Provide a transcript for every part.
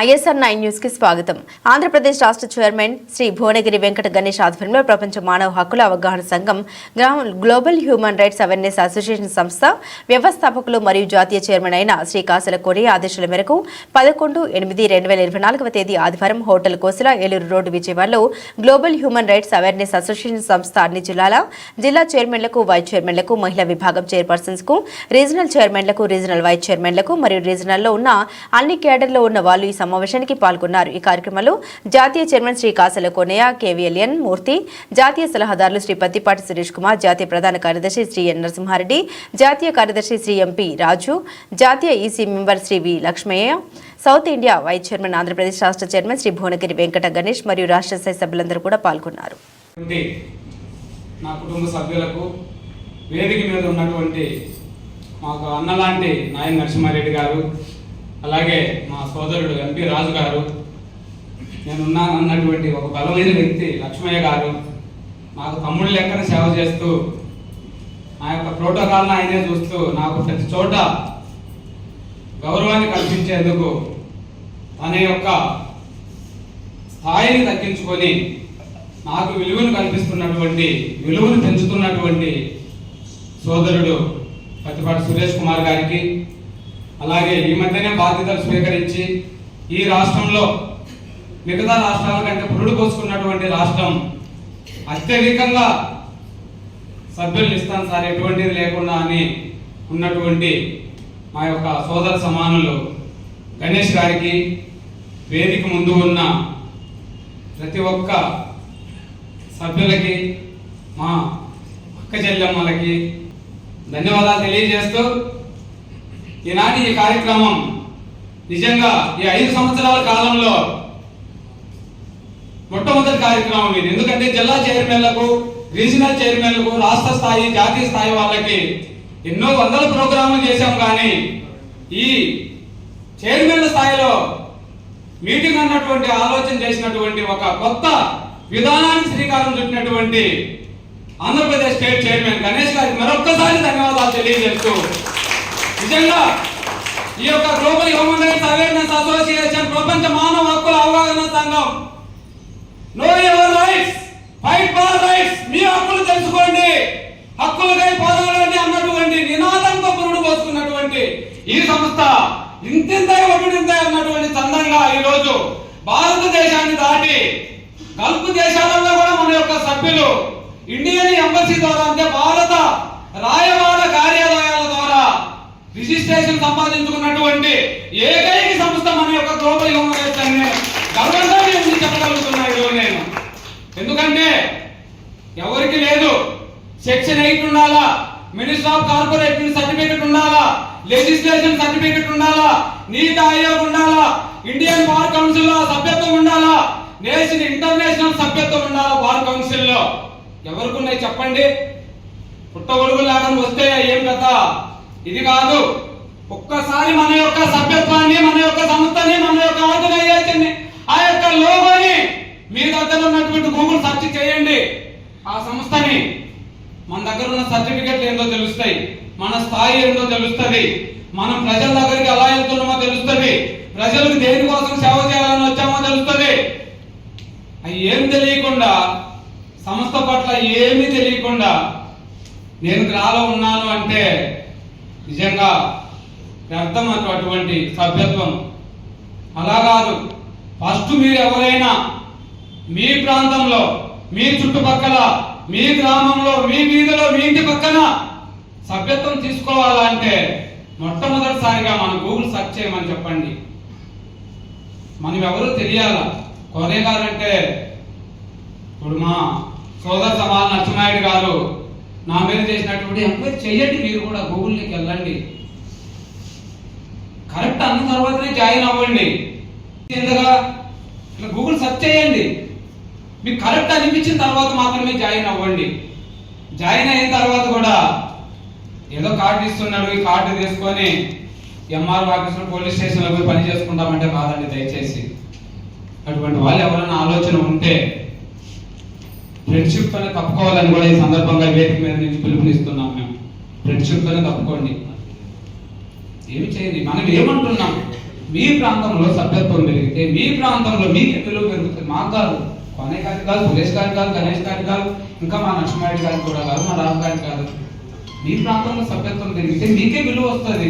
ISR 9 news కి స్వాగతం. ఆంధ్రప్రదేశ్ రాష్ట్ర చైర్మన్ శ్రీ భువనగిరి వెంకట గణేష్ ఆధ్వర్యంలో ప్రపంచ మానవ హక్కుల అవగాహన సంఘం global human rights awareness association సంస్థ వ్యవస్థాపకులు మరియు జాతీయ చైర్మన్ అయిన శ్రీ కాసల కోరి ఆదేశాల మేరకు 11/8/2024 తేదీ ఆదివారం హోటల్ కోసిల ఏలూరు రోడ్డు విజయవాడలో global human rights awareness association సంస్థ అన్ని జిల్లా చైర్మన్లకు వైస్ చైర్మన్లకు మహిళా విభాగం చైర్పర్సన్స్ కు రీజనల్ చైర్మన్లకు రీజనల్ వైస్ చైర్మన్లకు మరియు రీజనల్లో ఉన్న అన్ని కేడర్లో ఉన్న వాళ్ళు ఈ సమావేశానికి పాల్గొన్నారు. ఈ కార్యక్రమంలో జాతీయ చైర్మన్ శ్రీ కాసల కోనయ్య, కేవీఎల్ఎన్ మూర్తి, జాతీయ సలహాదారులు శ్రీ పత్తిపాటి సురేష్ కుమార్, జాతీయ ప్రధాన కార్యదర్శి శ్రీ ఎన్ నరసింహారెడ్డి, జాతీయ కార్యదర్శి శ్రీ ఎంపీ రాజు, జాతీయ E C member Shri V Lakshmaiah, South India vice chairman Andhra Pradesh రాష్ట్ర చైర్మన్ శ్రీ భువనగిరి వెంకట గణేష్ మరియు రాష్ట్ర స్థాయి సభ్యులందరూ కూడా పాల్గొన్నారు. నా కుటుంబ సభ్యులకు వేదిక మీద ఉన్నటువంటి మాకు అన్నలాంటి నాయన నరసింహారెడ్డి గారు, అలాగే మా సోదరుడు ఎంపీ రాజు గారు, నేనున్నాను అన్నటువంటి ఒక బలమైన వ్యక్తి లక్ష్మయ్య గారు, నాకు తమ్ముడు లెక్కన సేవ చేస్తూ ఆ యొక్క ప్రోటోకాల్ని ఆయనే చూస్తూ నాకు ప్రతి చోట గౌరవాన్ని కల్పించేందుకు తన యొక్క స్థాయిని తగ్గించుకొని నాకు విలువను కల్పిస్తున్నటువంటి, విలువను పెంచుతున్నటువంటి సోదరుడు పత్తిపాటి సురేష్ కుమార్ గారికి, అలాగే ఈ మధ్యనే బాధ్యతలు స్వీకరించి ఈ రాష్ట్రంలో మిగతా రాష్ట్రాల కంటే పురుడు పోసుకున్నటువంటి రాష్ట్రం, అత్యధికంగా సభ్యులు ఇస్తాను సార్ ఎటువంటిది లేకుండా అని ఉన్నటువంటి మా యొక్క సోదర సమానులు గణేష్ గారికి, వేదిక ముందు ఉన్న ప్రతి ఒక్క సభ్యులకి, మా అక్క చెల్లెమ్మలకి ధన్యవాదాలు తెలియజేస్తూ ఈనాటి ఈ కార్యక్రమం నిజంగా ఈ 5 సంవత్సరాల కాలంలో మొట్టమొదటి కార్యక్రమం ఇది. ఎందుకంటే జిల్లా చైర్మన్లకు, రీజనల్ చైర్మన్లకు, రాష్ట్ర స్థాయి, జాతీయ స్థాయి వాళ్ళకి ఎన్నో వందల ప్రోగ్రాములు చేశాం. కానీ ఈ చైర్మన్ల స్థాయిలో మీటింగ్ అన్నటువంటి ఆలోచన చేసినటువంటి ఒక కొత్త విధానానికి శ్రీకారం చుట్టినటువంటి ఆంధ్రప్రదేశ్ స్టేట్ చైర్మన్ గణేష్ గారికి మరొక్కసారి ధన్యవాదాలు తెలియజేస్తూ, నిజంగా ఈ యొక్క global human rights awareness association ప్రపంచ మానవ హక్కుల అవగాహన సంఘం know your rights, fight for rights, మీ హక్కులు తెలుసుకోండి, హక్కులకై పోరాడండి అన్నటువంటి నినాదంతో పురుడు పోసుకున్నటువంటి ఈ సంస్థ ఇంతింతై ఒకటింతై అన్నటువంటి చందంగా ఈరోజు భారతదేశాన్ని దాటి గల్ఫ్ దేశాలలో కూడా మన యొక్క సభ్యులు ఇండియన్ ఎంబసీ ద్వారా, అంటే భారత రాయబార కార్యాలయాల ద్వారా రిజిస్ట్రేషన్ సంపాదించుకున్నటువంటి ఏకైక సంస్థ మన యొక్క గ్లోబల్ హ్యూమన్ రైట్స్ అని గర్వంగా నేను చెప్పగలుగుతున్నాను నేను. ఎందుకంటే ఎవరికి లేదు, సెక్షన్ 8 ఉండాలా, మినిస్టర్ ఆఫ్ కార్పొరేషన్ సర్టిఫికెట్ ఉండాలా, లెజిస్లేషన్ సర్టిఫికెట్ ఉండాలా, నీతి ఆయోగ్ ఉండాలా, ఇండియన్ బార్ కౌన్సిల్ లో సభ్యత్వం ఉండాలా, నేషనల్ ఇంటర్నేషనల్ సభ్యత్వం ఉండాలా బార్ కౌన్సిల్ లో. ఎవరికి ఉన్నాయి చెప్పండి? పుట్టగొడుగు లాగా వస్తే ఏం కదా, ఇది కాదు. ఒక్కసారి మన యొక్క సభ్యత్వాన్ని, మన యొక్క సంస్థని, మన యొక్క ఆర్గనైజేషన్, ఆ యొక్క లోగోని మీ దగ్గర ఉన్నటువంటి గూగుల్ సెర్చ్ చేయండి. ఆ సంస్థని, మన దగ్గర ఉన్న సర్టిఫికెట్లు ఏందో తెలుస్తాయి, మన స్థాయి ఏందో తెలుస్తుంది, మనం ప్రజల దగ్గరికి ఎలా వెళ్తున్నామో తెలుస్తుంది, ప్రజలకు దేనికోసం సేవ చేయాలని వచ్చామో తెలుస్తుంది. అవి ఏం తెలియకుండా, సంస్థ పట్ల ఏమీ తెలియకుండా నేను గ్రాలో ఉన్నాను అంటే నిజంగా వ్యర్థం అటువంటి సభ్యత్వం. అలా కాదు, ఫస్ట్ మీరు ఎవరైనా మీ ప్రాంతంలో, మీ చుట్టుపక్కల, మీ గ్రామంలో, మీ వీధిలో, మీ ఇంటి పక్కన సభ్యత్వం తీసుకోవాలంటే మొట్టమొదటిసారిగా మనం గూగుల్ సెర్చ్ చేయమని చెప్పండి. మనం ఎవరు తెలియాలా. కోనే గారంటే ఇప్పుడు మా సోదర సమాన నరసింహారెడ్డి గారు నా మీద చేసినటువంటి ఎంక్వైరీ చేయండి, మీరు కూడా గూగుల్లోకి వెళ్ళండి, కరెక్ట్ అన్న తర్వాతనే జాయిన్ అవ్వండి. ఎందుగా ఇట్లా గూగుల్ సెర్చ్ చేయండి, మీకు కరెక్ట్ అనిపించిన తర్వాత మాత్రమే జాయిన్ అవ్వండి. జాయిన్ అయిన తర్వాత కూడా ఏదో కార్డు ఇస్తున్నాడు, ఈ కార్డు తీసుకొని ఎంఆర్ఓ ఆఫీసులో, పోలీస్ స్టేషన్లో పోయి పని చేసుకుంటామంటే కాదండి. దయచేసి అటువంటి వాళ్ళు ఎవరైనా ఆలోచన ఉంటే ఫ్రెండ్షిప్ తోనే తప్పుకోవాలని కూడా ఈ సందర్భంగా వేదిక మీద నుంచి పిలుపునిస్తున్నాం. మేము ఫ్రెండ్షిప్ తోనే తప్పుకోండి, ఏమి చేయండి. మనం ఏమంటున్నాం, మీ ప్రాంతంలో సభ్యత్వం పెరిగితే మీ ప్రాంతంలో మీకు విలువ పెరుగుతుంది. మాకు కాదు, కోనే గారికి కాదు, సురేష్ గారికి కాదు, గణేష్ గారికి కాదు, ఇంకా మా నరసింహారెడ్డి గారికి కూడా కాదు, మా రాజు గారికి కాదు. మీ ప్రాంతంలో సభ్యత్వం పెరిగితే మీకే విలువ వస్తుంది.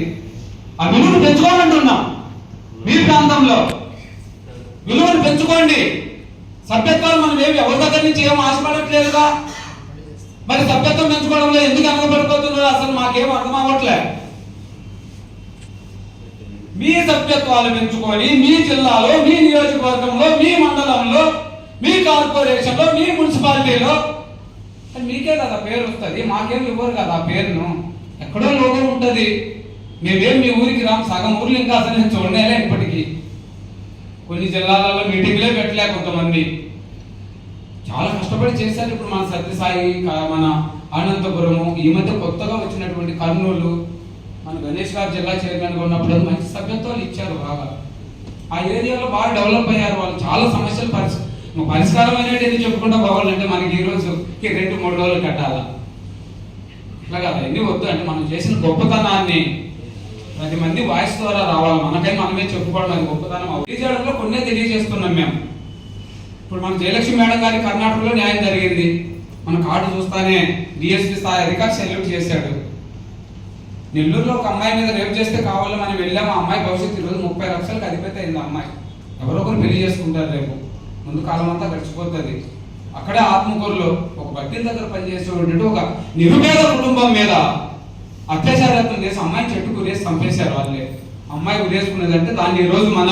ఆ విలువను పెంచుకోవాలంటున్నాం. మీ ప్రాంతంలో విలువను పెంచుకోండి. సభ్యత్వాలు మనం ఏమి ఎవరి దగ్గర నుంచి ఏం ఆశపడట్లేదుగా. మరి సభ్యత్వం పెంచుకోవడంలో ఎందుకు అనగబడిపోతున్నారు అసలు మాకేం అర్థం అవ్వట్లే. మీ సభ్యత్వాలు పెంచుకొని మీ జిల్లాలో, మీ నియోజకవర్గంలో, మీ మండలంలో, మీ కార్పొరేషన్లో, మీ మున్సిపాలిటీలో మీకే కదా పేరు వస్తుంది. మాకేం ఇవ్వరు కదా ఆ పేరును. ఎక్కడో లోగో ఉంటుంది. మేమేం మీ ఊరికి రాము. సగం ఊర్లు ఇంకా అసలు నేను చూడలేలే ఇప్పటికీ. కొన్ని జిల్లాలలో మీటింగ్లే పెట్టలే కొంతమంది. చాలా కష్టపడి చేశారు. ఇప్పుడు మన సత్యసాయి, మన అనంతపురము, ఈ మధ్య కొత్తగా వచ్చినటువంటి కర్నూలు, మన గణేష్ గారు జిల్లా చైర్మన్గా ఉన్నప్పుడు మంచి సభ్యత్వాలు ఇచ్చారు. బాగా ఆ ఏరియాలో బాగా డెవలప్ అయ్యారు వాళ్ళు. చాలా సమస్యలు పరిష్కారం అనేది చెప్పుకుంటా పోవాలంటే మనకి ఈ రోజు 2-3 రోజులు కట్టాలా. ఇట్లా కదా, ఎన్ని వద్దు. అంటే మనం చేసిన గొప్పతనాన్ని 10 మంది వాయిస్ ద్వారా రావాలి. మనకై మనమే చెప్పుకోవడం అది గొప్పతనం. తెలియజేయడంలో కొన్నే తెలియజేస్తున్నాం మేము. ఇప్పుడు మన జయలక్ష్మి మేడం గారి కర్ణాటకలో న్యాయం జరిగింది. మన కార్డు చూస్తానే డిఎస్పీ స్థాయి అధికారి సెల్యూట్ చేశాడు. నెల్లూరులో ఒక అమ్మాయి మీద రేపు చేస్తే కావాలని మనం వెళ్ళాము. ఆ అమ్మాయి భవిష్యత్తు ఈరోజు 30 లక్షలకు అధిపతి అయింది. ఆ అమ్మాయి ఎవరొకరు పెళ్లి చేసుకుంటారు. రేపు ముందు కాలం అంతా గడిచిపోతుంది. అక్కడే ఆత్మకూరులో ఒక బట్టిల దగ్గర పనిచేసేటువంటి ఒక నిరుపేద కుటుంబం మీద అత్యాచారం చేసి అమ్మాయిని చెట్టు గురేసి చంపేశారు వాళ్ళే. అమ్మాయి గురేసుకునేదంటే దాన్ని ఈ రోజు మన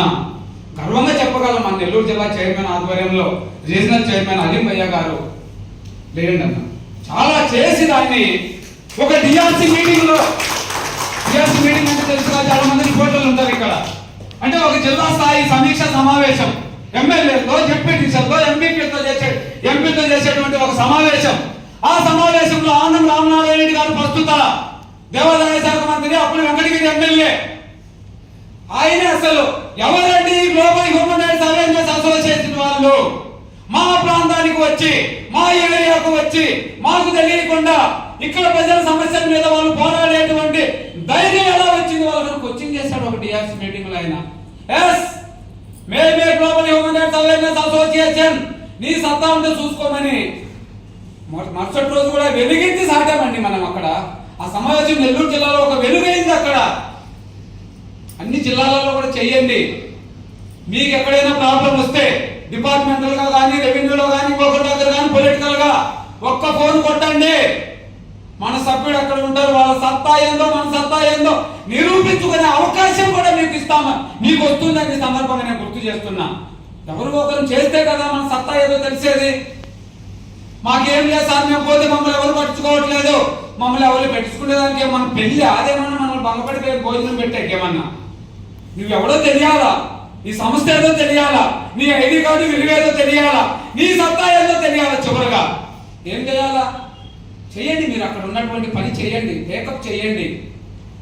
గర్వంగా చెప్పగలం. మన నెల్లూరు జిల్లా చైర్మన్ ఆధ్వర్యంలో రీజనల్ చైర్మన్ అలీం భయ్య గారు లేండి అన్న చాలా చేసి దాన్ని ఒక డిఆర్సీ మీటింగ్ లో, డిఆర్సీ మీటింగ్ అంటే తెలుసుగా చాలా మంది రిపోర్టర్లు ఉంటారు ఇక్కడ. అంటే ఒక జిల్లా స్థాయి సమీక్ష సమావేశం ఎమ్మెల్యేలతో, జెడ్పీటీసీలతో, ఎంపీతో చేసేటువంటి ఒక సమావేశం. ఆ సమావేశంలో ఆనం రామనారాయణ రెడ్డి గారు ప్రస్తుత దేవాదాయ శాఖ మంత్రి, అప్పుడు వెంకటగిరి ఎమ్మెల్యే, ఆయన అసలు ఎవరండి global human rights awareness association వాళ్ళు మా ప్రాంతానికి వచ్చి, మా ఏరియాకు వచ్చి, మాకు తెలియకుండా ఇక్కడ ప్రజల సమస్యల మీద వాళ్ళు పోరాడేటువంటి ధైర్యం ఎలా వచ్చింది? వాళ్ళకి కోచింగ్ చేశాడు ఒక డిఆర్సీ మీటింగ్ లో ఆయన. ఎస్ మేమే global human rights awareness association, నీ సత్తా ఉంటే చూసుకోమని మరుసటి రోజు కూడా వెలుగెత్తి సాగామండి మనం అక్కడ. ఆ సమావేశం నెల్లూరు జిల్లాలో ఒక వెలుగైంది. అక్కడ అన్ని జిల్లాలలో కూడా చెయ్యండి. మీకు ఎక్కడైనా ప్రాబ్లం వస్తే డిపార్ట్మెంటల్ గా కానీ, రెవెన్యూలో కానీ, ఇంకొకరి దగ్గర కానీ, పొలిటికల్ గా ఒక్క ఫోన్ కొట్టండి. మన సభ్యుడు అక్కడ ఉంటారు. వాళ్ళ సత్తా ఏందో మన సత్తా ఏందో నిరూపించుకునే అవకాశం కూడా మీకు ఇస్తామా, మీకు వస్తుందని సందర్భంగా నేను గుర్తు చేస్తున్నా. ఎవరు ఒకరు చేస్తే కదా మన సత్తా ఏదో తెలిసేది. మాకేం లేదు సార్, మేము పోతే మమ్మల్ని ఎవరు పట్టించుకోవట్లేదు, మమ్మల్ని ఎవరు పెట్టుకునేదానికి మన పెళ్లి అదేమన్నా మనల్ని భంగపడి భోజనం పెట్టేకేమన్నా. నువ్వెవడో తెలియాలా, నీ సంస్థ ఏదో తెలియాలా, నీ ఐడి కార్డు విలువేదో తెలియాలా, నీ సత్తా ఏదో తెలియాలా. చివరగా ఏం చేయాలా? చేయండి. మీరు అక్కడ ఉన్నటువంటి పని చేయండి, టేకప్ చేయండి.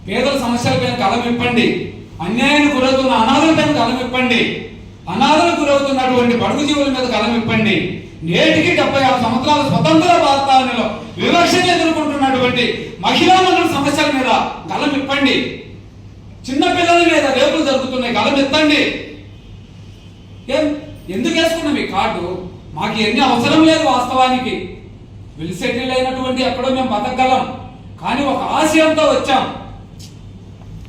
పేదల సమస్యలపైన కలమిప్పండి. అన్యాయానికి గురవుతున్న అనాథలపైన కలమిప్పండి. అనాథలకు గురవుతున్నటువంటి బడుగు జీవుల మీద కలమిప్పండి. నేటికి 76 సంవత్సరాల స్వతంత్ర భారతావనిలో వివక్షణ ఎదుర్కొంటున్నటువంటి మహిళా మనుల సమస్యల మీద గలమిప్పండి. చిన్న పిల్లల మీద రేపులు జరుగుతున్నాయి, గలమెత్తండి. ఎందుకు వేసుకున్నాం ఈ కార్డు? మాకు ఎన్ని అవసరం లేదు వాస్తవానికి. వెల్ సెటిల్ అయినటువంటి ఎక్కడో మేము బతకగలం, కానీ ఒక ఆశయంతో వచ్చాం.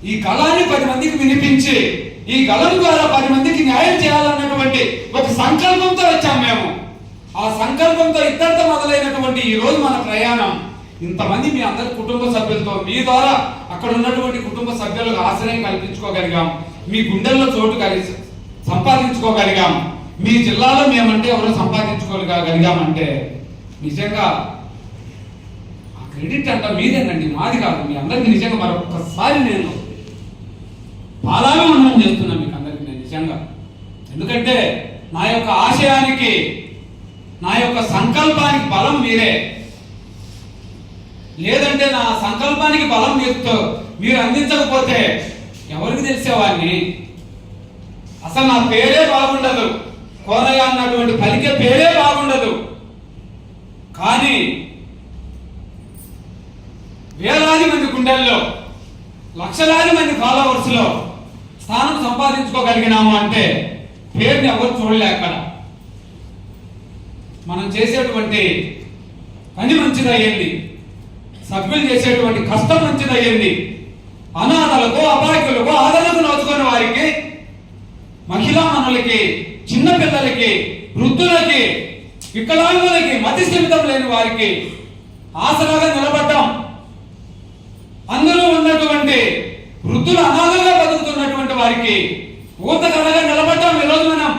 ఈ గలాన్ని 10 మందికి వినిపించి, ఈ గలం ద్వారా 10 మందికి న్యాయం చేయాలన్నటువంటి ఒక సంకల్పంతో వచ్చాం మేము. ఆ సంకల్పంతో ఇద్దరితో మొదలైనటువంటి ఈ రోజు మన ప్రయాణం ఇంతమంది మీ అందరి కుటుంబ సభ్యులతో, మీ ద్వారా అక్కడ ఉన్నటువంటి కుటుంబ సభ్యులకు ఆశ్రయం కల్పించుకోగలిగాం. మీ గుండెల్లో చోటు కలిసి సంపాదించుకోగలిగాం. మీ జిల్లాలో మేమంటే ఎవరో సంపాదించుకోగలిగామంటే నిజంగా ఆ క్రెడిట్ అంతా మీదేనండి, మాది కాదు. మీ అందరికీ నిజంగా మరొకసారి నేను పాదాభివందనం చేస్తున్నాను మీకు అందరికీ నేను నిజంగా. ఎందుకంటే నా యొక్క ఆశయానికి, నా యొక్క సంకల్పానికి బలం మీరే. లేదంటే నా సంకల్పానికి బలం మీరు అందించకపోతే ఎవరికి తెలిసేవాడిని? అసలు నా పేరే బాగుండదు, కోరయ్య అన్నటువంటి పలికే పేరే బాగుండదు. కానీ వేలాది మంది గుండెల్లో, లక్షలాది మంది ఫాలోవర్స్ లో స్థానం సంపాదించుకోగలిగినాము అంటే పేరుని ఎవరు చూడలే అక్కడ. మనం చేసేటువంటి పని మంచిదయ్యింది, సభ్యులు చేసేటువంటి కష్టం మంచిదయ్యింది. అనాథలకు, అపాయకులకు, ఆదరణకు నోచుకున్న వారికి, మహిళా మనులకి, చిన్నపిల్లలకి, వృద్ధులకి, వికలాంగులకి, మతి స్థిమితం లేని వారికి ఆసరాగా నిలబడ్డాం. అందులో ఉన్నటువంటి వృద్ధులు అనాథలుగా బతుకుతున్నటువంటి వారికి ఊతకరగా నిలబడ్డాం. ఈరోజు మనం